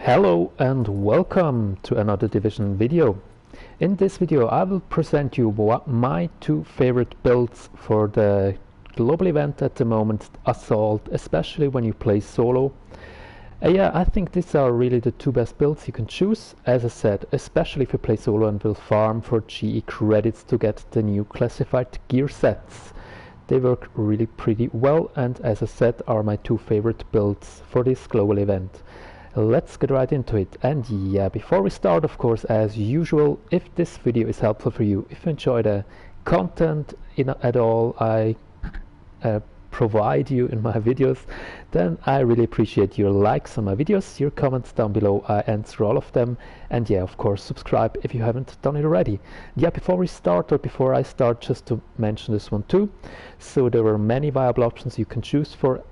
Hello and welcome to another Division video. In this video I will present you my two favorite builds for the global event at the moment, Assault, especially when you play solo. Yeah, I think these are really the two best builds you can choose, as I said, especially if you play solo and will farm for GE credits to get the new classified gear sets. They work really pretty well and, as I said, are my two favorite builds for this global event. Let's get right into it. And yeah, before we start, of course, as usual, if this video is helpful for you, if you enjoy the content at all I provide you in my videos, then I really appreciate your likes on my videos, your comments down below. I answer all of them, and yeah, of course, subscribe if you haven't done it already. Yeah, before I start, just to mention this one too. So there are many viable options you can choose for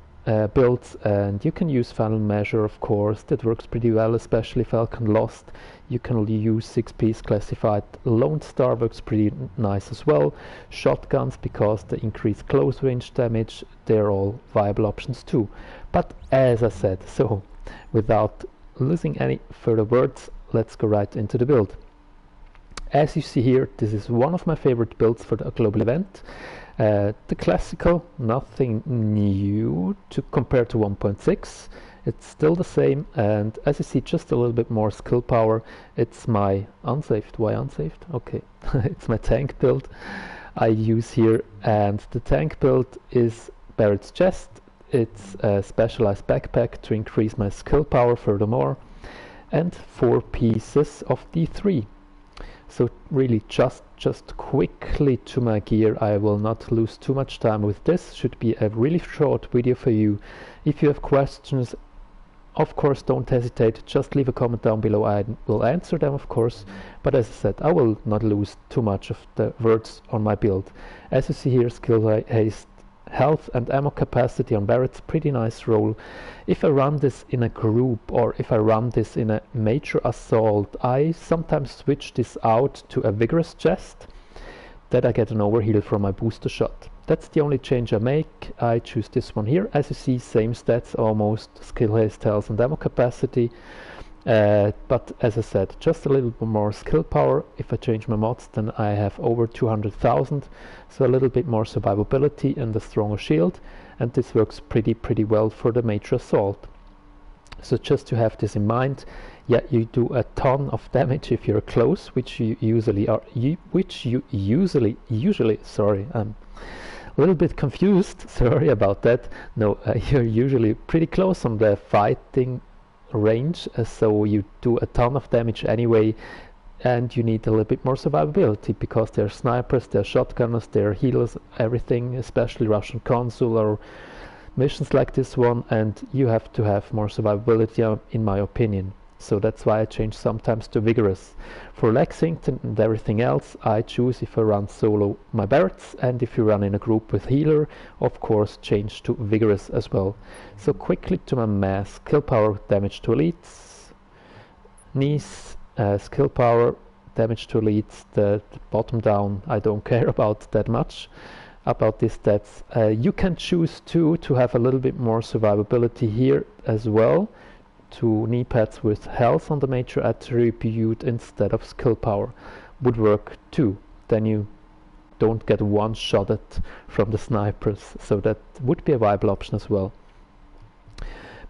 builds, and you can use Final Measure, of course. That works pretty well, especially Falcon Lost. You can use 6-piece classified. Lone Star works pretty nice as well. Shotguns, because they increase close range damage, they're all viable options too. But as I said, so without losing any further words, let's go right into the build. As you see here, this is one of my favorite builds for the global event. The classical, nothing new to compare to 1.6. It's still the same, and as you see, just a little bit more skill power. It's my unsaved. Why unsaved? Okay, it's my tank build I use here, and the tank build is Barrett's Chest. It's a specialized backpack to increase my skill power furthermore, and 4 pieces of D3. So really just quickly to my gear. I will not lose too much time with this. Should be a really short video for you. If you have questions, of course, don't hesitate, just leave a comment down below. I will answer them, of course, but as I said, I will not lose too much of the words on my build. As you see here, skill haste, health and ammo capacity on Barrett's, pretty nice roll. If I run this in a group, or if I run this in a major assault, I sometimes switch this out to a vigorous chest, that I get an overheal from my booster shot. That's the only change I make. I choose this one here. As you see, same stats almost, skill haste, health and ammo capacity. But as I said, just a little bit more skill power. If I change my mods, then I have over 200,000, so a little bit more survivability and a stronger shield, and this works pretty well for the major assault. So just to have this in mind, yeah, you do a ton of damage if you're close, which you usually are. Sorry, I'm a little bit confused. Sorry about that. No, you're usually pretty close on the fighting range, so you do a ton of damage anyway, and you need a little bit more survivability, because they're snipers, they're shotgunners, they're healers, everything, especially Russian Consul or missions like this one, and you have to have more survivability, in my opinion. So that's why I change sometimes to vigorous. For Lexington and everything else, I choose, if I run solo, my Barretts, and if you run in a group with healer, of course change to vigorous as well. So quickly to my mass, skill power, damage to elites, knees, skill power, damage to elites, the bottom down I don't care about that much about these stats. You can choose to have a little bit more survivability here as well, to knee pads with health on the major attribute instead of skill power would work too. Then you don't get one-shotted from the snipers, so that would be a viable option as well.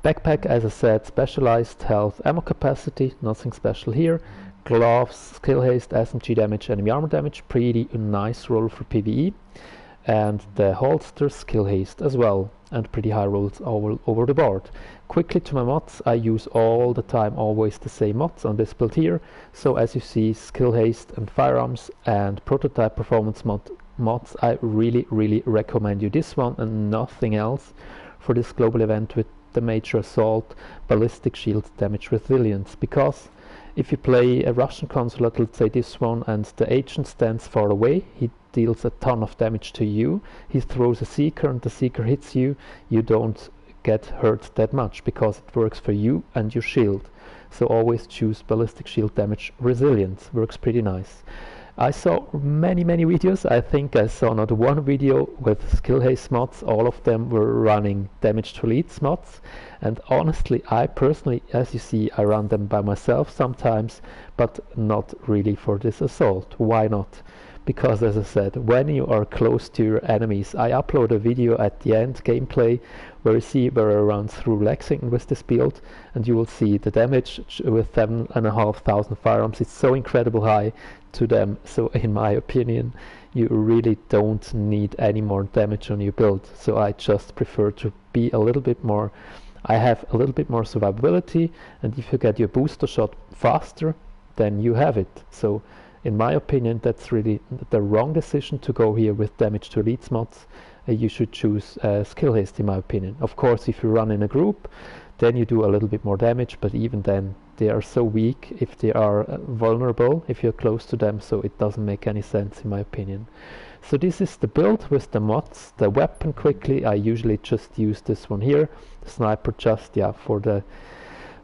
Backpack, as I said, specialized health, ammo capacity, nothing special here. Gloves, skill haste, SMG damage, enemy armor damage, pretty nice roll for PvE. And the holster, skill haste as well, and pretty high rolls over the board. Quickly to my mods, I use all the time always the same mods on this build here. So as you see, skill haste and firearms and prototype performance mods, I really recommend you this one and nothing else for this global event with the major assault, ballistic shield, damage resilience, because if you play a Russian Consul, let's say this one, and the agent stands far away, he deals a ton of damage to you. He throws a seeker and the seeker hits you. You don't get hurt that much because it works for you and your shield. So always choose ballistic shield, damage resilience. Works pretty nice. I saw many videos. I think I saw not one video with skill haste mods. All of them were running damage to elites mods, And honestly, I personally, as you see, I run them by myself sometimes, but not really for this assault. Why not? Because as I said, when you are close to your enemies, I upload a video at the end, gameplay, where you see where I run through Lexington with this build, and you will see the damage with 7,500 firearms. It's so incredible high to them, so in my opinion, you really don't need any more damage on your build. So I just prefer to be a little bit more, I have a little bit more survivability, and if you get your booster shot faster, then you have it. So in my opinion, that's really the wrong decision to go here with damage to elites mods. You should choose skill haste, in my opinion. Of course, if you run in a group, then you do a little bit more damage, but even then they are so weak if they are vulnerable if you're close to them, so it doesn't make any sense in my opinion. So this is the build with the mods. The weapon quickly, I usually just use this one here, the sniper, just for the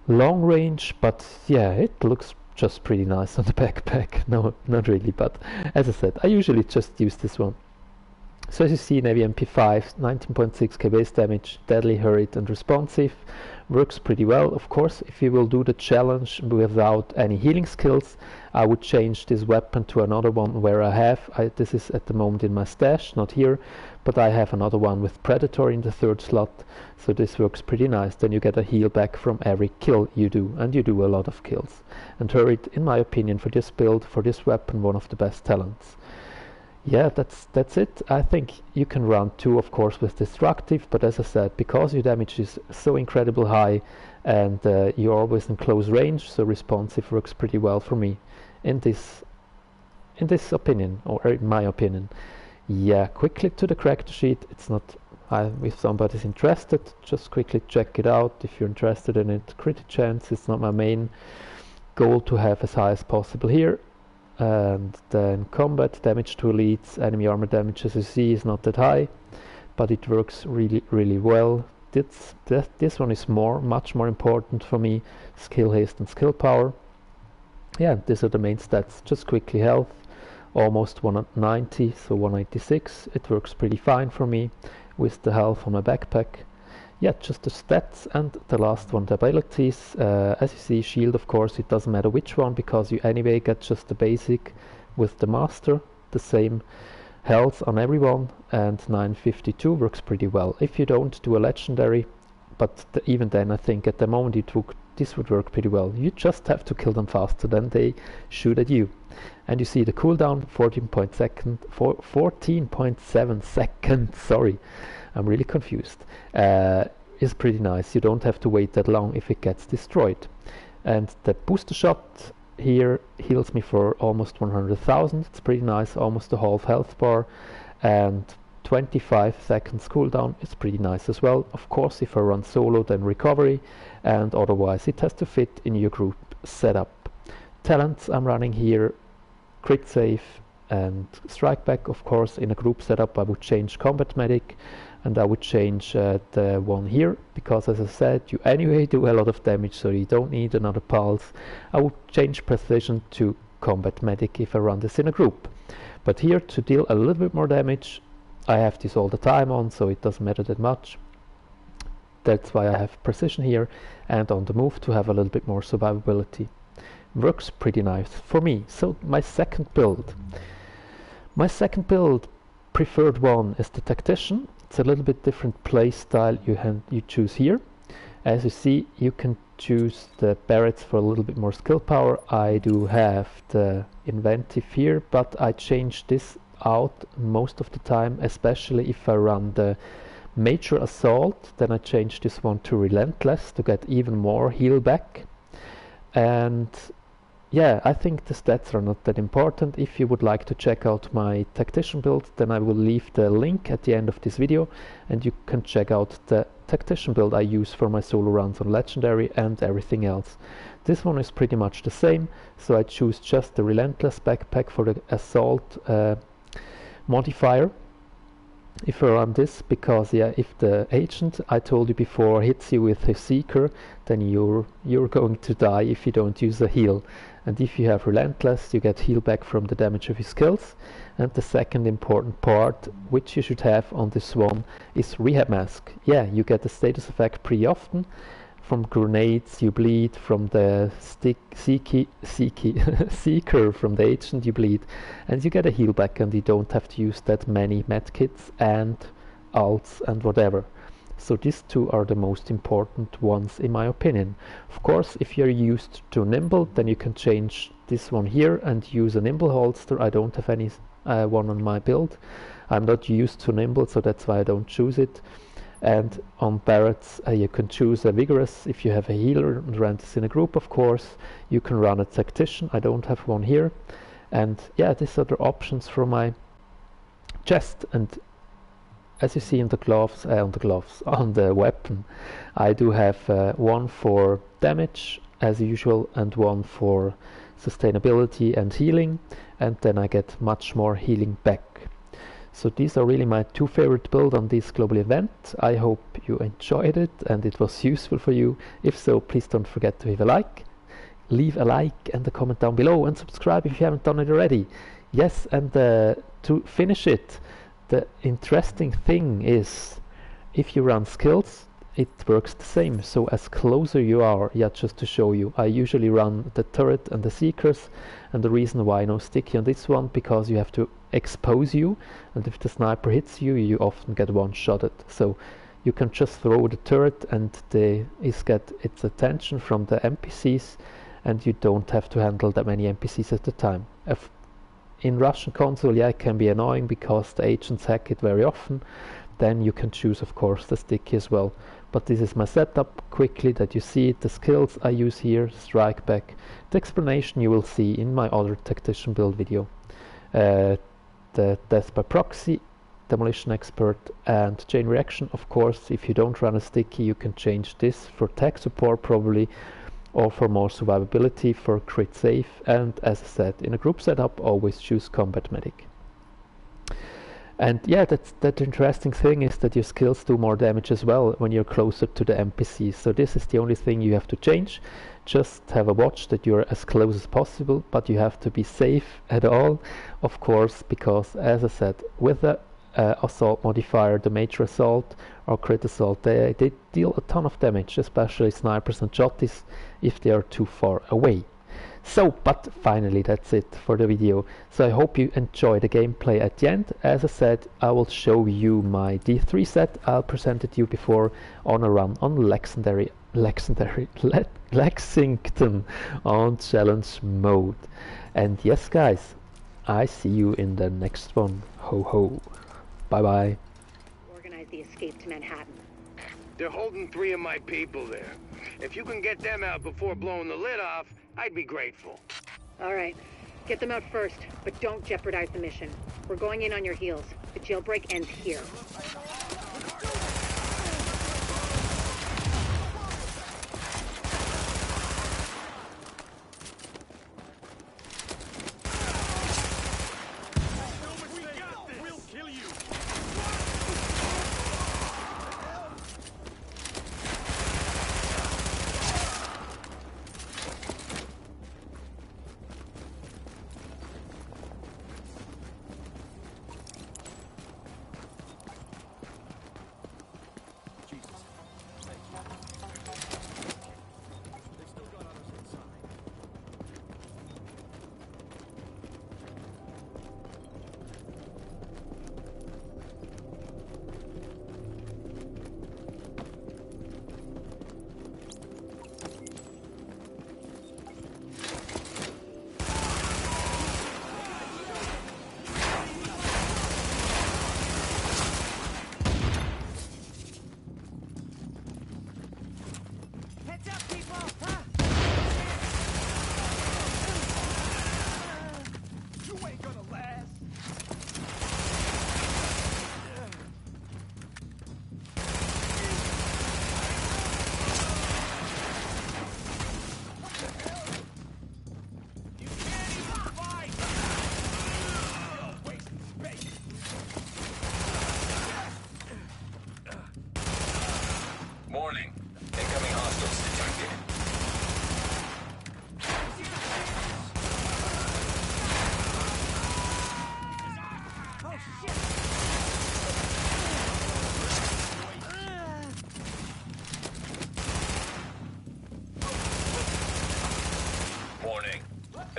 long range, but yeah, it looks just pretty nice on the backpack. No, not really, but as I said, I usually just use this one. So as you see, Navy MP5, 19.6k base damage, deadly, hurried and responsive, works pretty well. Of course, if you will do the challenge without any healing skills, I would change this weapon to another one where this is at the moment in my stash, not here, but I have another one with Predator in the 3rd slot, so this works pretty nice. Then you get a heal back from every kill you do, and you do a lot of kills. And hurried, in my opinion, for this build, for this weapon, one of the best talents. Yeah, that's it. I think you can run 2, of course, with destructive, but as I said, because your damage is so incredibly high and you're always in close range, so responsive works pretty well for me in this opinion, or in my opinion. Yeah, quickly to the character sheet. It's not, if somebody's interested, just quickly check it out if you're interested in it. Crit chance, it's not my main goal to have as high as possible here. And then combat damage to elites, enemy armor damage, as you see, is not that high, but it works really well. This one is much more important for me. Skill haste and skill power. Yeah, these are the main stats. Just quickly, health almost 190, so 196. It works pretty fine for me with the health on my backpack. Yeah, just the stats, and the last one, the abilities. As you see, shield, of course, it doesn't matter which one, because you anyway get just the basic with the master, the same health on everyone, and 952 works pretty well. If you don't do a legendary, but even then I think at the moment this would work pretty well. You just have to kill them faster than they shoot at you. And you see the cooldown, 14.7 seconds, sorry. I'm really confused. Is pretty nice. You don't have to wait that long if it gets destroyed. And the booster shot here heals me for almost 100,000. It's pretty nice, almost a half health bar, and 25 seconds cooldown is pretty nice as well. Of course, if I run solo, then recovery, and otherwise it has to fit in your group setup. Talents I'm running here, crit save and strike back. Of course, in a group setup I would change combat medic, and I would change the one here, because as I said, you anyway do a lot of damage, so you don't need another pulse. I would change precision to combat medic if I run this in a group. But here, to deal a little bit more damage, I have this all the time on, so it doesn't matter that much. That's why I have precision here, and on the move to have a little bit more survivability. Works pretty nice for me. So my second build. Preferred one is the Tactician. It's a little bit different play style you choose here. As you see, you can choose the Barretts for a little bit more skill power. I do have the inventive here, but I change this out most of the time, especially if I run the major assault. Then I change this one to relentless to get even more heal back. And yeah, I think the stats are not that important. If you would like to check out my Tactician build, then I will leave the link at the end of this video, and you can check out the Tactician build I use for my solo runs on Legendary and everything else. This one is pretty much the same, so I choose just the Relentless backpack for the assault modifier. if I run this, because yeah, if the agent I told you before hits you with his seeker, then you're going to die if you don't use a heal. And if you have relentless, you get heal back from the damage of your skills. And the second important part, which you should have on this one, is rehab mask. Yeah, you get the status effect pretty often. From grenades you bleed, from the seeker from the agent you bleed, and you get a heal back, and you don't have to use that many medkits and ults and whatever. So these two are the most important ones in my opinion. Of course, if you're used to nimble, then you can change this one here and use a nimble holster. I don't have any one on my build. I'm not used to nimble, so that's why I don't choose it. And on Barretts you can choose a vigorous if you have a healer and run this in a group, of course. You can run a tactician, I don't have one here. And yeah, these are the options for my chest. And as you see in the gloves, on the weapon, I do have one for damage as usual and one for sustainability and healing, and then I get much more healing back. So these are really my two favorite builds on this global event. I hope you enjoyed it and it was useful for you. If so, please don't forget to leave a like and a comment down below, and subscribe if you haven't done it already. Yes, and to finish it, the interesting thing is, if you run skills, it works the same. So as closer you are, yeah, just to show you, I usually run the turret and the seekers, and the reason why no sticky on this one, because you have to expose you, and if the sniper hits you, you often get one-shotted. So you can just throw the turret and get its attention from the NPCs, and you don't have to handle that many NPCs at a time. In Russian console, yeah, it can be annoying because the agents hack it very often. Then you can choose, of course, the sticky as well. But this is my setup, quickly that you see it. The skills I use here, strike back. The explanation you will see in my other tactician build video. The death by proxy, demolition expert, and chain reaction. Of course, if you don't run a sticky, you can change this for tech support probably, or for more survivability for crit safe. And as I said, in a group setup, always choose combat medic. And yeah, that interesting thing is that your skills do more damage as well when you're closer to the NPC. So this is the only thing you have to change. Just have a watch that you're as close as possible, but you have to be safe at all, of course, because as I said, with the assault modifier, the major assault or crit assault, they deal a ton of damage, especially snipers and shotties if they are too far away. So, but finally, that's it for the video. So I hope you enjoy the gameplay at the end. As I said, I will show you my D3 set. I'll present it to you before on a run on Lexington on challenge mode. And yes, guys, I see you in the next one. Ho ho. Bye bye. Organize the escape to Manhattan. They're holding 3 of my people there. If you can get them out before blowing the lid off, I'd be grateful. All right. Get them out first, but don't jeopardize the mission. We're going in on your heels. The jailbreak ends here.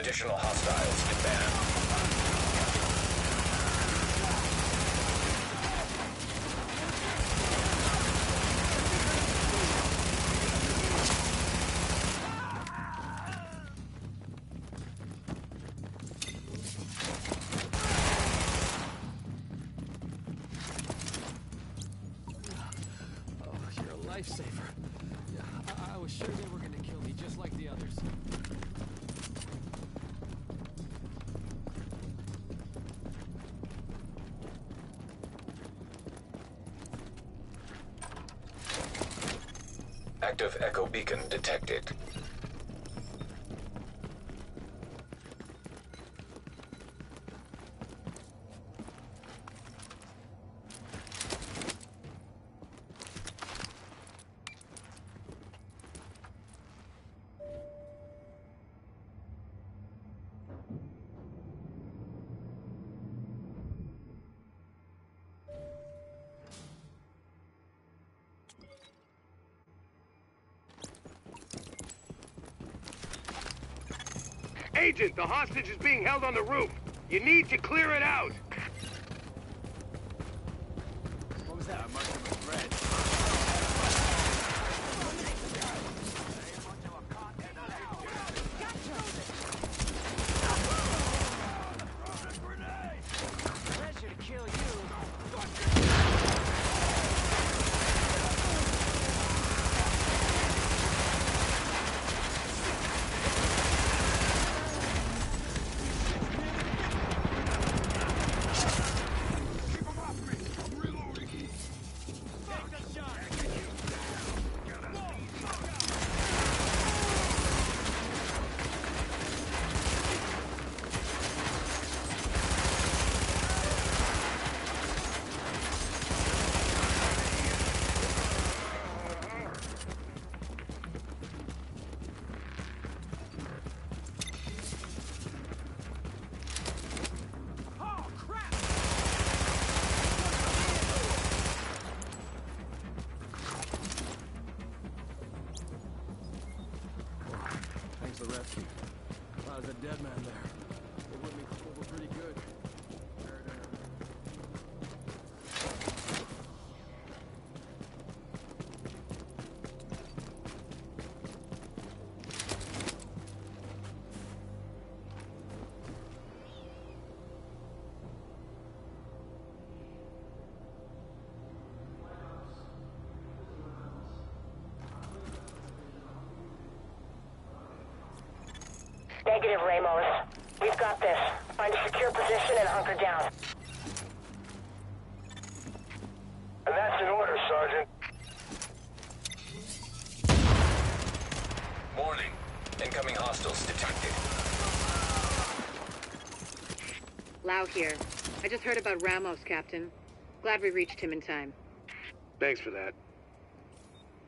Additional hostiles inbound. Oh, you're a lifesaver. Yeah, I was sure they were gonna kill me just like the others. Active echo beacon detected. Agent, the hostage is being held on the roof. You need to clear it out. What was that? I must have read. Pleasure to kill you. Thanks for the rescue. If I was a dead man there, it would make me feel pretty good. Negative, Ramos. We've got this. Find a secure position and hunker down. And that's in order, Sergeant. Warning. Incoming hostiles detected. Lau here. I just heard about Ramos, Captain. Glad we reached him in time. Thanks for that.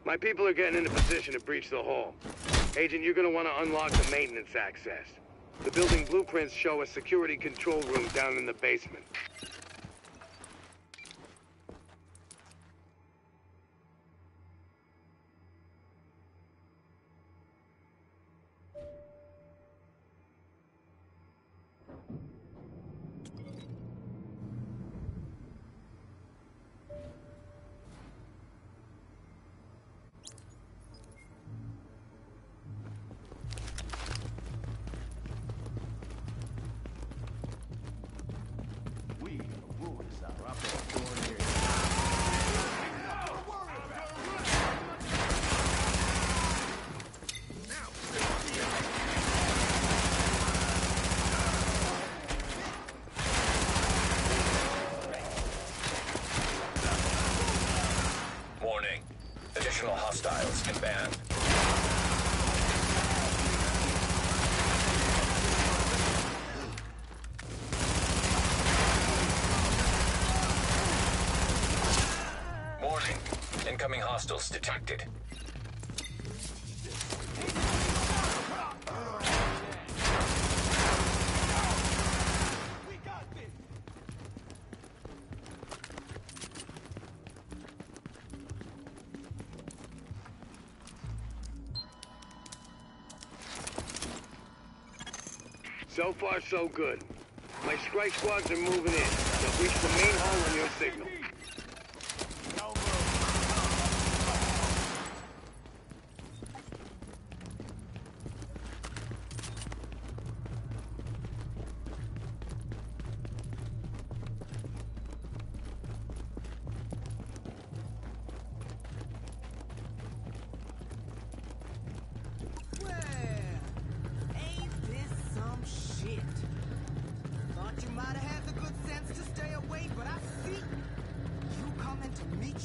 My people are getting into position to breach the hull. Agent, you're gonna want to unlock the maintenance access. The building blueprints show a security control room down in the basement. Warning. Additional hostiles inbound. Warning. Incoming hostiles detected. So far, so good. My strike squads are moving in. They'll reach the main hall on your signal.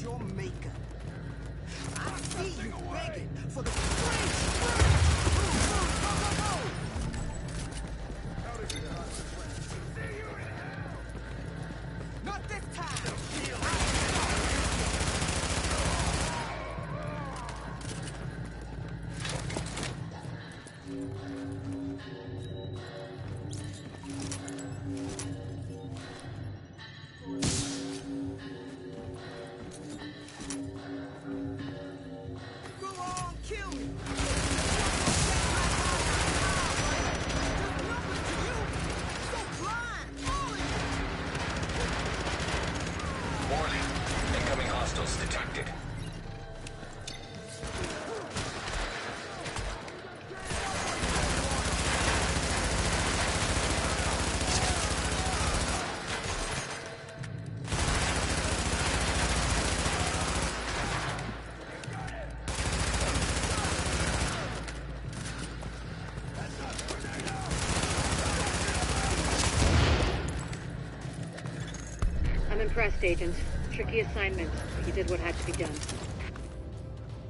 Your maker. I see you begging for the not this time. Warning. Incoming hostiles detected. I'm impressed, Agent. Tricky assignment, but you did what had to be done.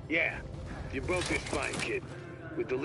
Yeah, you broke your spine, kid. With the lead